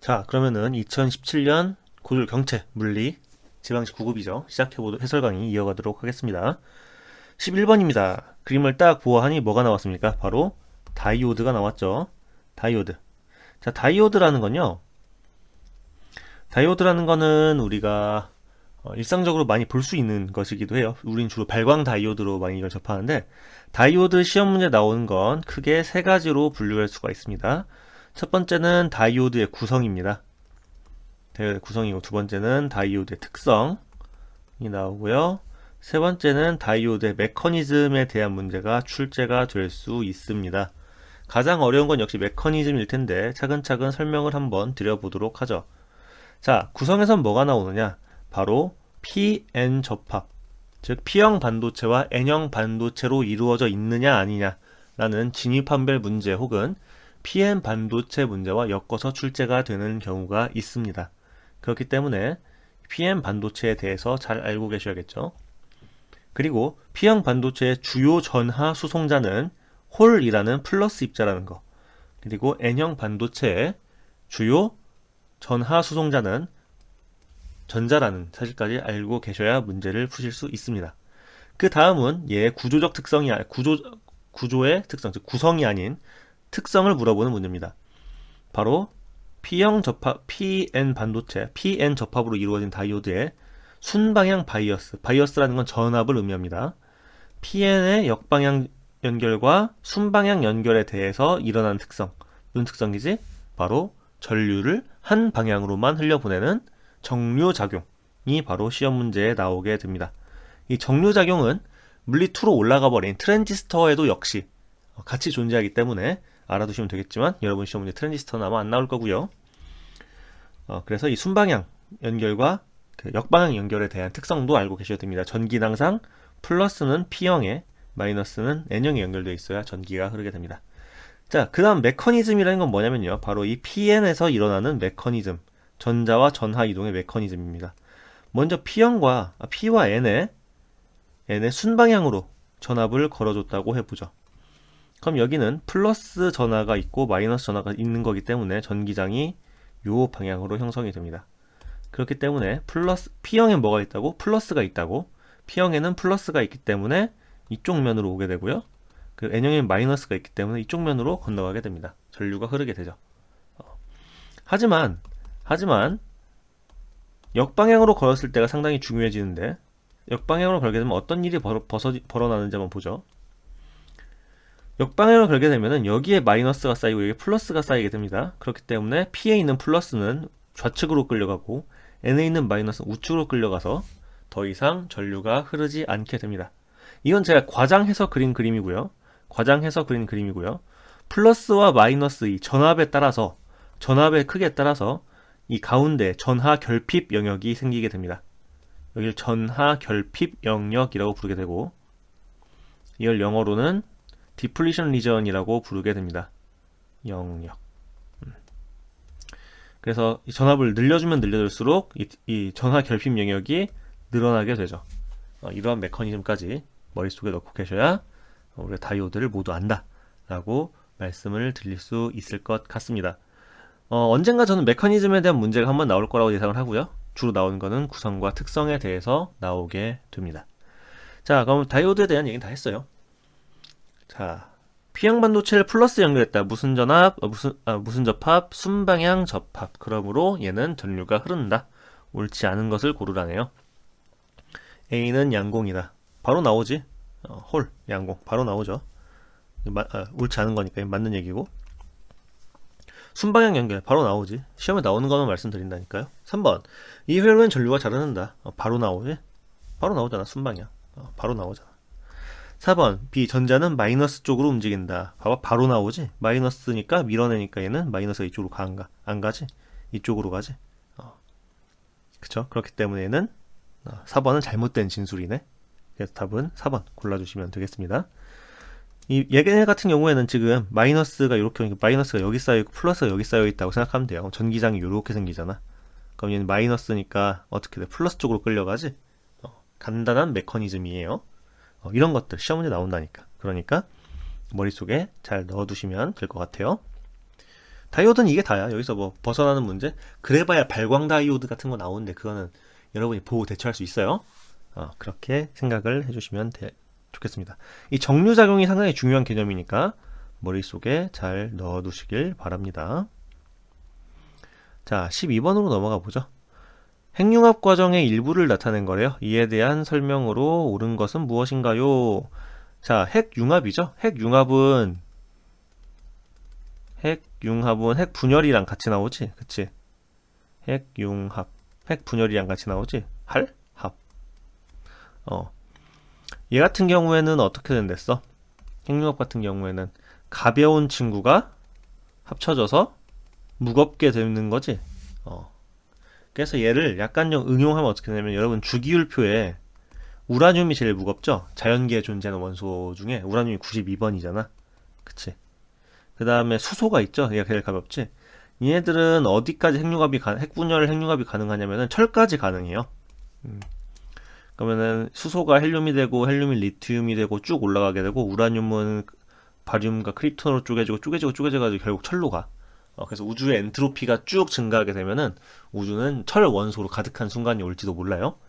자, 그러면은 2017년 고졸 경채 물리 지방시 9급이죠. 시작해보도록 해설 강의 이어가도록 하겠습니다. 11번입니다. 그림을 딱 보아하니 뭐가 나왔습니까? 바로 다이오드가 나왔죠. 다이오드. 자, 다이오드라는 거는 우리가 일상적으로 많이 볼 수 있는 것이기도 해요. 우린 주로 발광 다이오드로 많이 이걸 접하는데, 다이오드 시험 문제 나오는 건 크게 세 가지로 분류할 수가 있습니다. 첫 번째는 다이오드의 구성입니다. 다이오드의 구성이고, 두 번째는 다이오드의 특성이 나오고요. 세 번째는 다이오드의 메커니즘에 대한 문제가 출제가 될 수 있습니다. 가장 어려운 건 역시 메커니즘일 텐데 차근차근 설명을 한번 드려보도록 하죠. 자, 구성에선 뭐가 나오느냐? 바로 P-N 접합, 즉 P형 반도체와 N형 반도체로 이루어져 있느냐 아니냐 라는 진위판별 문제 혹은 P-N 반도체 문제와 엮어서 출제가 되는 경우가 있습니다. 그렇기 때문에 P-N 반도체에 대해서 잘 알고 계셔야겠죠. 그리고 P형 반도체의 주요 전하 수송자는 홀이라는 플러스 입자라는 거, 그리고 N형 반도체의 주요 전하 수송자는 전자라는 사실까지 알고 계셔야 문제를 푸실 수 있습니다. 그 다음은 얘의 구조적 특성이 구조의 특성, 즉 구성이 아닌 특성을 물어보는 문제입니다. 바로 P형 접합, PN 반도체, PN 접합으로 이루어진 다이오드의 순방향 바이어스라는 건 전압을 의미합니다. PN의 역방향 연결과 순방향 연결에 대해서 일어나는 특성, 무슨 특성이지? 바로 전류를 한 방향으로만 흘려보내는 정류작용이 바로 시험 문제에 나오게 됩니다. 이 정류작용은 물리2로 올라가 버린 트랜지스터에도 역시 같이 존재하기 때문에 알아두시면 되겠지만, 여러분 시험 문제 트랜지스터는 아마 안 나올 거고요. 그래서 이 순방향 연결과 그 역방향 연결에 대한 특성도 알고 계셔야 됩니다. 전기는 항상 플러스는 P형에 마이너스는 N형에 연결되어 있어야 전기가 흐르게 됩니다. 자, 그 다음 메커니즘이라는 건 뭐냐면요, 바로 이 PN에서 일어나는 메커니즘, 전자와 전하 이동의 메커니즘입니다. 먼저 P와 N의 순방향으로 전압을 걸어줬다고 해보죠. 그럼 여기는 플러스 전하가 있고 마이너스 전하가 있는 거기 때문에 전기장이 요 방향으로 형성이 됩니다. 그렇기 때문에 P형에 뭐가 있다고? 플러스가 있다고. P형에는 플러스가 있기 때문에 이쪽 면으로 오게 되고요. 그 N형에는 마이너스가 있기 때문에 이쪽 면으로 건너가게 됩니다. 전류가 흐르게 되죠. 하지만 역방향으로 걸었을 때가 상당히 중요해지는데, 역방향으로 걸게 되면 어떤 일이 벌어나는지 한번 보죠. 역방향으로 걸게 되면은 여기에 마이너스가 쌓이고 여기에 플러스가 쌓이게 됩니다. 그렇기 때문에 P에 있는 플러스는 좌측으로 끌려가고 N에 있는 마이너스는 우측으로 끌려가서 더 이상 전류가 흐르지 않게 됩니다. 이건 제가 과장해서 그린 그림이고요. 플러스와 마이너스 이 전압의 크기에 따라서 이 가운데 전하 결핍 영역이 생기게 됩니다. 여기를 전하 결핍 영역이라고 부르게 되고, 이걸 영어로는 디플리션 리전이라고 부르게 됩니다. 영역. 그래서 이 전압을 늘려주면 늘려줄수록 이 전하 결핍 영역이 늘어나게 되죠. 이러한 메커니즘까지 머릿속에 넣고 계셔야 우리가 다이오드를 모두 안다 라고 말씀을 드릴 수 있을 것 같습니다. 언젠가 저는 메커니즘에 대한 문제가 한번 나올 거라고 예상을 하고요. 주로 나오는 거는 구성과 특성에 대해서 나오게 됩니다. 자, 그럼 다이오드에 대한 얘기는 다 했어요. 자, P형 반도체를 플러스 연결했다. 무슨 접합? 순방향 접합. 그러므로 얘는 전류가 흐른다. 옳지 않은 것을 고르라네요. A는 양공이다. 바로 나오지. 홀, 양공. 바로 나오죠. 옳지 않은 거니까 맞는 얘기고. 순방향 연결. 바로 나오지. 시험에 나오는 것만 말씀드린다니까요. 3번. 이 회로엔 전류가 잘 흐른다. 바로 나오지. 바로 나오잖아. 순방향. 바로 나오잖아. 4번. B. 전자는 마이너스 쪽으로 움직인다. 봐봐. 바로 나오지. 마이너스니까 밀어내니까 얘는 마이너스가 이쪽으로 가, 안 가지? 이쪽으로 가지. 그쵸? 그렇기 때문에 얘는 4번은 잘못된 진술이네. 그래서 답은 4번 골라주시면 되겠습니다. 얘네 같은 경우에는 지금 마이너스가 이렇게 오니까 마이너스가 여기 쌓여있고 플러스가 여기 쌓여있다고 생각하면 돼요. 전기장이 이렇게 생기잖아. 그럼 얘는 마이너스니까 어떻게 돼? 플러스 쪽으로 끌려가지? 간단한 메커니즘이에요. 이런 것들 시험 문제 나온다니까. 그러니까 머릿속에 잘 넣어두시면 될 것 같아요. 다이오드는 이게 다야. 여기서 뭐 벗어나는 문제? 그래봐야 발광 다이오드 같은 거 나오는데 그거는 여러분이 보고 대처할 수 있어요. 그렇게 생각을 해주시면 좋겠습니다. 이 정류작용이 상당히 중요한 개념이니까 머릿속에 잘 넣어두시길 바랍니다. 자, 12번으로 넘어가 보죠. 핵융합 과정의 일부를 나타낸 거래요. 이에 대한 설명으로 옳은 것은 무엇인가요? 자, 핵융합이죠. 핵융합은 핵분열이랑 같이 나오지? 그치? 핵융합. 핵분열이랑 같이 나오지? 합. 얘 같은 경우에는 어떻게 된댔어? 핵융합 같은 경우에는 가벼운 친구가 합쳐져서 무겁게 되는 거지? 그래서 얘를 약간 좀 응용하면 어떻게 되냐면 여러분 주기율표에 우라늄이 제일 무겁죠? 자연계에 존재하는 원소 중에 우라늄이 92번이잖아. 그치? 그 다음에 수소가 있죠? 얘가 제일 가볍지? 얘네들은 어디까지 핵분열 핵융합이 가능하냐면은 철까지 가능해요. 그러면은 수소가 헬륨이 되고 헬륨이 리튬이 되고 쭉 올라가게 되고 우라늄은 바륨과 크립톤으로 쪼개져가지고 결국 철로 가. 그래서 우주의 엔트로피가 쭉 증가하게 되면은 우주는 철 원소로 가득한 순간이 올지도 몰라요.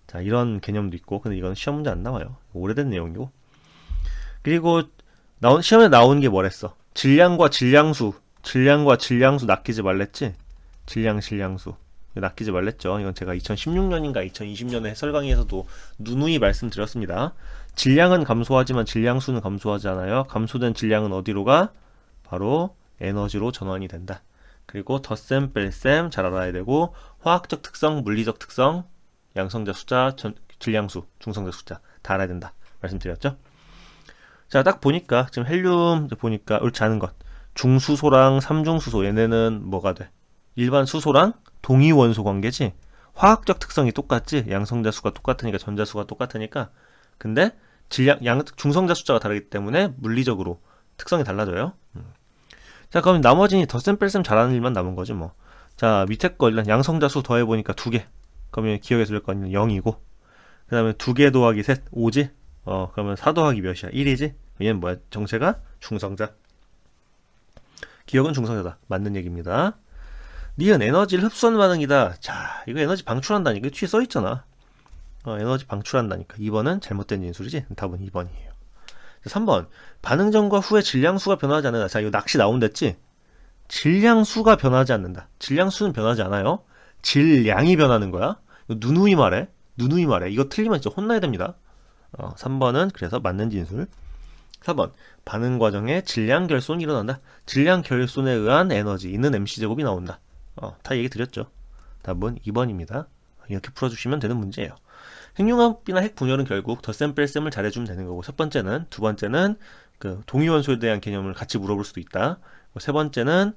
자, 이런 개념도 있고, 근데 이건 시험 문제 안 나와요. 오래된 내용이고. 그리고 시험에 나온 게 뭐랬어? 질량과 질량수 낚이지 말랬지? 질량수 낚이지 말랬죠. 이건 제가 2016년인가 2020년에 해설 강의에서도 누누이 말씀드렸습니다. 질량은 감소하지만 질량수는 감소하지 않아요. 감소된 질량은 어디로 가? 바로 에너지로 전환이 된다. 그리고 덧셈, 뺄셈 잘 알아야 되고, 화학적 특성, 물리적 특성, 양성자 숫자, 질량수, 중성자 숫자 다 알아야 된다. 말씀드렸죠? 자, 딱 보니까 지금 헬륨 보니까 옳지 않은 것. 중수소랑 삼중수소 얘네는 뭐가 돼? 일반 수소랑 동위 원소 관계지. 화학적 특성이 똑같지. 양성자 수가 똑같으니까 전자수가 똑같으니까. 근데 중성자 숫자가 다르기 때문에 물리적으로 특성이 달라져요. 자, 그럼 나머지는 덧셈 뺄셈 잘하는 일만 남은 거지 뭐. 자, 밑에 거 일단 양성자 수 더해보니까 2개. 그러면 기억에 들을 거 아니면 0이고. 그 다음에 2개 더하기 셋 5지? 그러면 4 더하기 몇이야? 1이지? 얘는 뭐야? 정체가 중성자. 기억은 중성자다. 맞는 얘기입니다. 니은 에너지를 흡수하는 반응이다. 자, 이거 에너지 방출한다니까. 뒤에 써있잖아. 에너지 방출한다니까. 2번은 잘못된 진술이지? 답은 2번이에요. 3번. 반응 전과 후에 질량수가 변하지 않는다. 자, 이거 낚시 나온댔지? 질량수가 변하지 않는다. 질량수는 변하지 않아요. 질량이 변하는 거야. 누누이 말해. 이거 틀리면 진짜 혼나야 됩니다. 3번은 그래서 맞는 진술. 4번. 반응 과정에 질량 결손이 일어난다. 질량 결손에 의한 에너지 있는 mc제곱이 나온다. 다 얘기 드렸죠. 답은 2번입니다. 이렇게 풀어주시면 되는 문제예요. 핵융합이나 핵분열은 결국 덧셈 뺄셈을 잘해주면 되는 거고, 두 번째는 그 동위원소에 대한 개념을 같이 물어볼 수도 있다. 세 번째는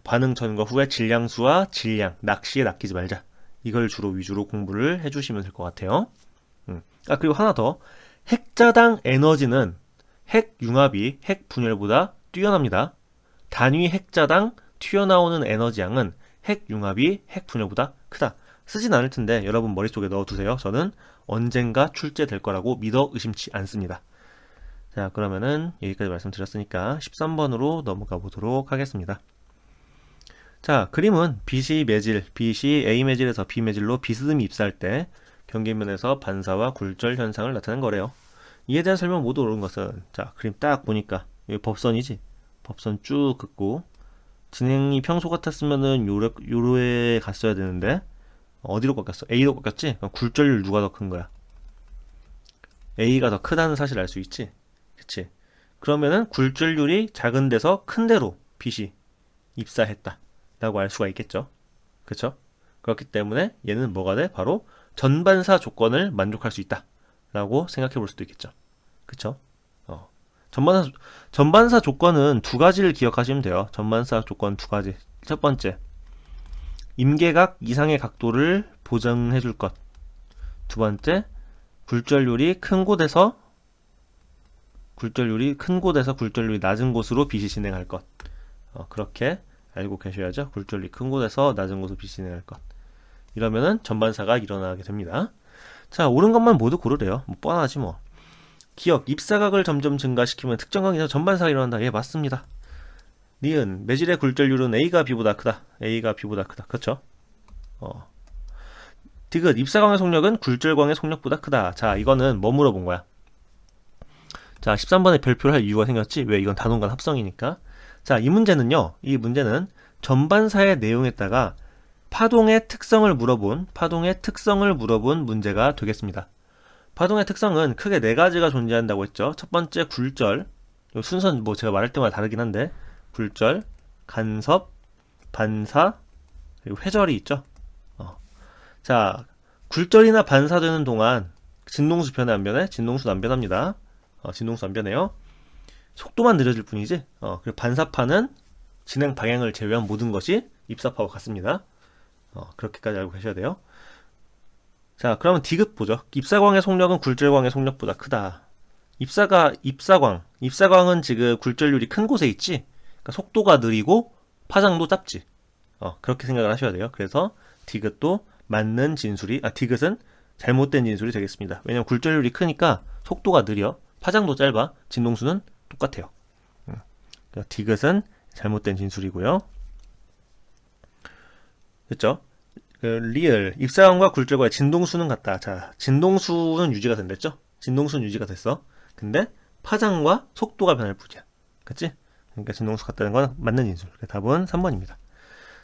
반응 전과 후에 질량수와 질량, 낚시에 낚이지 말자. 이걸 위주로 공부를 해주시면 될 것 같아요. 그리고 하나 더. 핵자당 에너지는 핵융합이 핵분열보다 뛰어납니다. 단위 핵자당 튀어나오는 에너지양은 핵융합이 핵분열보다 크다. 쓰진 않을 텐데 여러분 머릿속에 넣어두세요. 저는 언젠가 출제될 거라고 믿어 의심치 않습니다. 자, 그러면은 여기까지 말씀드렸으니까 13번으로 넘어가 보도록 하겠습니다. 자, 그림은 빛이 A 매질에서 B 매질로 비스듬히 입사할 때 경계면에서 반사와 굴절 현상을 나타낸 거래요. 이에 대한 설명 모두 옳은 것은, 자, 그림 딱 보니까 여기 법선이지? 법선 쭉 긋고 진행이 평소 같았으면은 요로에 갔어야 되는데 어디로 꺾였어? A로 꺾였지? 그럼 굴절률 누가 더 큰 거야? A가 더 크다는 사실을 알 수 있지? 그치? 그러면은 굴절률이 작은 데서 큰 데로 빛이 입사했다 라고 알 수가 있겠죠? 그쵸? 그렇기 때문에 얘는 뭐가 돼? 바로 전반사 조건을 만족할 수 있다 라고 생각해 볼 수도 있겠죠. 그쵸? 전반사 조건은 두 가지를 기억하시면 돼요. 전반사 조건 두 가지. 첫 번째, 임계각 이상의 각도를 보장해 줄 것. 두 번째, 굴절률이 큰 곳에서 굴절률이 낮은 곳으로 빛이 진행할 것. 그렇게 알고 계셔야죠. 굴절률이 큰 곳에서 낮은 곳으로 빛이 진행할 것. 이러면은 전반사가 일어나게 됩니다. 자, 옳은 것만 모두 고르래요. 뭐 뻔하지 뭐. 기억, 입사각을 점점 증가시키면 특정 각에서 전반사가 일어난다. 예, 맞습니다. 니은 매질의 굴절률은 A가 B보다 크다. A가 B보다 크다. 그렇죠? 디귿 입사광의 속력은 굴절광의 속력보다 크다. 자, 이거는 뭐 물어본 거야? 자, 13번에 별표를 할 이유가 생겼지? 왜? 이건 단원간 합성이니까. 자, 이 문제는요. 이 문제는 전반사의 내용에다가 파동의 특성을 물어본 문제가 되겠습니다. 파동의 특성은 크게 네 가지가 존재한다고 했죠. 첫 번째 굴절. 순서는 뭐 제가 말할 때마다 다르긴 한데 굴절, 간섭, 반사, 그리고 회절이 있죠. 자, 굴절이나 반사되는 동안 진동수 변해 안 변해? 진동수는 안 변합니다. 진동수 안 변해요. 속도만 느려질 뿐이지. 그리고 반사파는 진행 방향을 제외한 모든 것이 입사파와 같습니다. 그렇게까지 알고 계셔야 돼요. 자, 그러면 디귿 보죠. 입사광의 속력은 굴절광의 속력보다 크다. 입사광은 지금 굴절률이 큰 곳에 있지. 그러니까 속도가 느리고 파장도 짧지. 그렇게 생각을 하셔야 돼요. 그래서 디귿도 맞는 진술이, 디귿은 잘못된 진술이 되겠습니다. 왜냐면 굴절률이 크니까 속도가 느려, 파장도 짧아, 진동수는 똑같아요. 그러니까 디귿은 잘못된 진술이고요. 됐죠? 리을 입사광과 굴절과의 진동수는 같다. 자, 진동수는 유지가 된댔죠? 진동수는 유지가 됐어. 근데 파장과 속도가 변할 뿐이야. 그치? 그러니까 진동수 같다는 건 맞는 진술. 답은 3번입니다.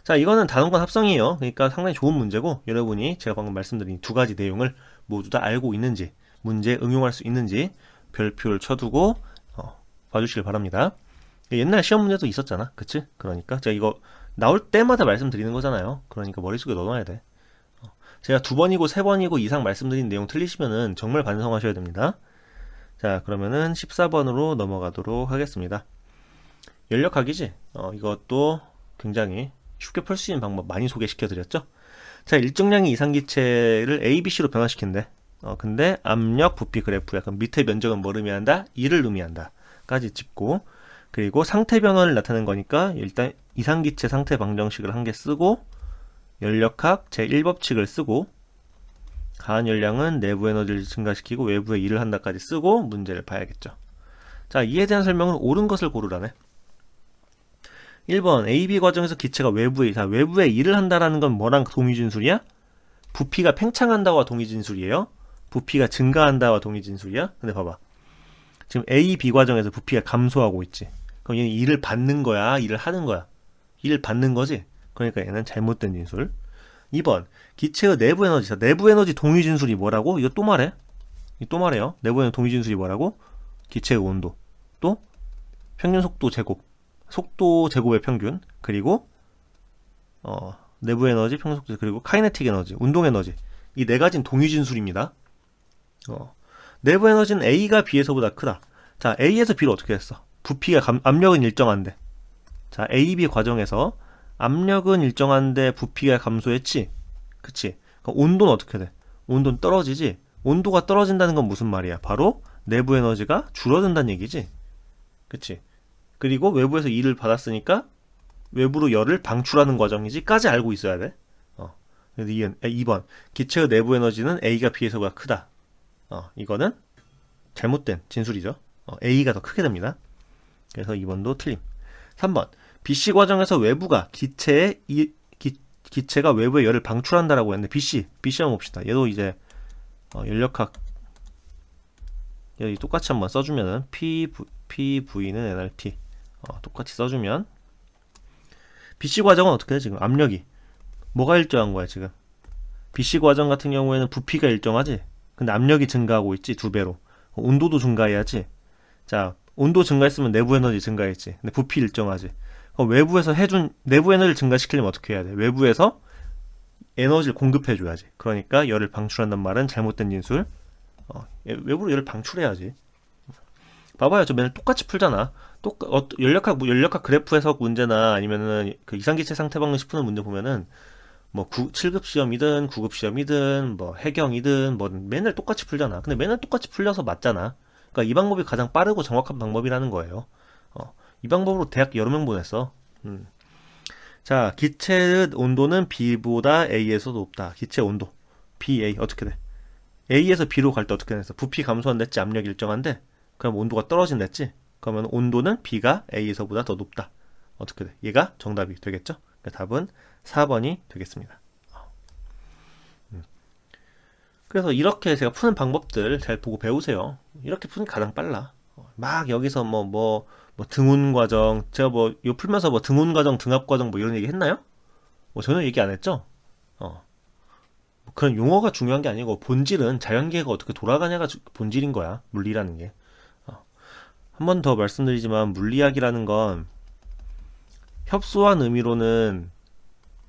자, 이거는 단원간 합성이에요. 그러니까 상당히 좋은 문제고, 여러분이 제가 방금 말씀드린 두 가지 내용을 모두 다 알고 있는지, 문제에 응용할 수 있는지 별표를 쳐두고 봐주시길 바랍니다. 옛날 시험 문제도 있었잖아. 그치? 그러니까 제가 이거 나올 때마다 말씀드리는 거잖아요. 그러니까 머릿속에 넣어놔야 돼. 제가 2번이고 3번이고 이상 말씀드린 내용 틀리시면은 정말 반성하셔야 됩니다. 자, 그러면은 14번으로 넘어가도록 하겠습니다. 연력학이지? 이것도 굉장히 쉽게 풀 수 있는 방법 많이 소개시켜 드렸죠. 자, 일정량의 이상기체를 A, B, C로 변화시킨대. 근데 압력, 부피 그래프야. 그럼 밑에 면적은 뭐를 의미한다? 2를 의미한다. 까지 짚고, 그리고 상태 변화를 나타내는 거니까 일단 이상기체 상태 방정식을 한 개 쓰고, 연력학 제1법칙을 쓰고, 가한 열량은 내부 에너지를 증가시키고 외부에 일을 한다까지 쓰고 문제를 봐야겠죠. 자, 이에 대한 설명은 옳은 것을 고르라네. 1번 AB 과정에서 기체가 외부에 일을 한다라는 건 뭐랑 동의진술이야? 부피가 팽창한다와 동의진술이에요. 부피가 증가한다와 동의진술이야. 근데 봐봐, 지금 A, B 과정에서 부피가 감소하고 있지. 그럼 얘는 일을 받는 거야? 일을 하는 거야? 일을 받는 거지? 그러니까 얘는 잘못된 진술. 2번 기체의 내부 에너지. 자, 내부 에너지 동의 진술이 뭐라고? 이거 또 말해. 내부 에너지 동의 진술이 뭐라고? 기체의 온도, 또 평균 속도 제곱, 속도 제곱의 평균, 그리고 내부 에너지, 평균 속도, 그리고 카이네틱 에너지, 운동 에너지. 이 네 가지는 동의 진술입니다. 내부 에너지는 A가 B에서보다 크다. 자, A에서 B로 어떻게 했어? 부피가 압력은 일정한데. 자, A, B 과정에서 압력은 일정한데 부피가 감소했지. 그치? 그럼 온도는 어떻게 돼? 온도는 떨어지지. 온도가 떨어진다는 건 무슨 말이야? 바로 내부 에너지가 줄어든다는 얘기지. 그치? 그리고 외부에서 일을 받았으니까 외부로 열을 방출하는 과정이지. 까지 알고 있어야 돼. 2번 기체의 내부 에너지는 A가 B에서보다 크다. 이거는 잘못된 진술이죠. A가 더 크게 됩니다. 그래서 2번도 틀림. 3번 BC 과정에서 외부가 기체가 외부에 열을 방출한다라고 했는데 BC 한번 봅시다. 얘도 이제 연력학 여기 똑같이 한번 써주면은 PV는 nRT 똑같이 써주면 BC 과정은 어떻게 돼? 지금 압력이 뭐가 일정한 거야 지금? BC 과정 같은 경우에는 부피가 일정하지. 근데 압력이 증가하고 있지, 2배로. 온도도 증가해야지. 자, 온도 증가했으면 내부 에너지 증가했지. 근데 부피 일정하지. 외부에서 해준 내부 에너지를 증가시키려면 어떻게 해야 돼? 외부에서 에너지를 공급해줘야지. 그러니까 열을 방출한단 말은 잘못된 진술. 외부로 열을 방출해야지. 봐봐요, 저 맨날 똑같이 풀잖아. 연력학 그래프에서 문제나 아니면은 그 이상기체 상태 방정식 푸는 문제 보면은 뭐 7급 시험이든 9급 시험이든 뭐 해경이든 뭐 맨날 똑같이 풀잖아. 근데 맨날 똑같이 풀려서 맞잖아. 그러니까 이 방법이 가장 빠르고 정확한 방법이라는 거예요. 이 방법으로 대학 여러 명 보냈어. 자, 기체의 온도는 B보다 A에서 높다. 기체 온도 BA 어떻게 돼? A에서 B로 갈 때 어떻게 됐어? 부피 감소한댔지, 압력이 일정한데. 그럼 온도가 떨어진댔지. 그러면 온도는 B가 A에서보다 더 높다. 어떻게 돼? 얘가 정답이 되겠죠? 그러니까 답은 4번이 되겠습니다. 그래서 이렇게 제가 푸는 방법들 잘 보고 배우세요. 이렇게 푸는 게 가장 빨라. 막 여기서 뭐 등운 과정, 제가 뭐 이거 풀면서 뭐 등운 과정, 등합 과정 뭐 이런 얘기 했나요? 뭐 전혀 얘기 안 했죠? 뭐 그런 용어가 중요한 게 아니고 본질은 자연계가 어떻게 돌아가냐가 본질인 거야. 물리라는 게. 한 번 더 말씀드리지만 물리학이라는 건 협소한 의미로는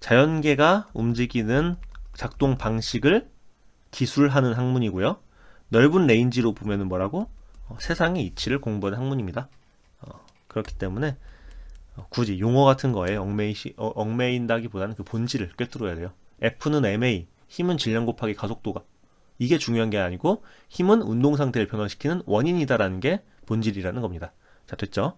자연계가 움직이는 작동 방식을 기술하는 학문이고요. 넓은 레인지로 보면은 뭐라고? 세상의 이치를 공부하는 학문입니다. 그렇기 때문에 굳이 용어 같은 거에 얽매인다기보다는 그 본질을 꿰뚫어야 돼요. F는 ma, 힘은 질량 곱하기 가속도가. 이게 중요한 게 아니고 힘은 운동 상태를 변화시키는 원인이다라는 게 본질이라는 겁니다. 자, 됐죠?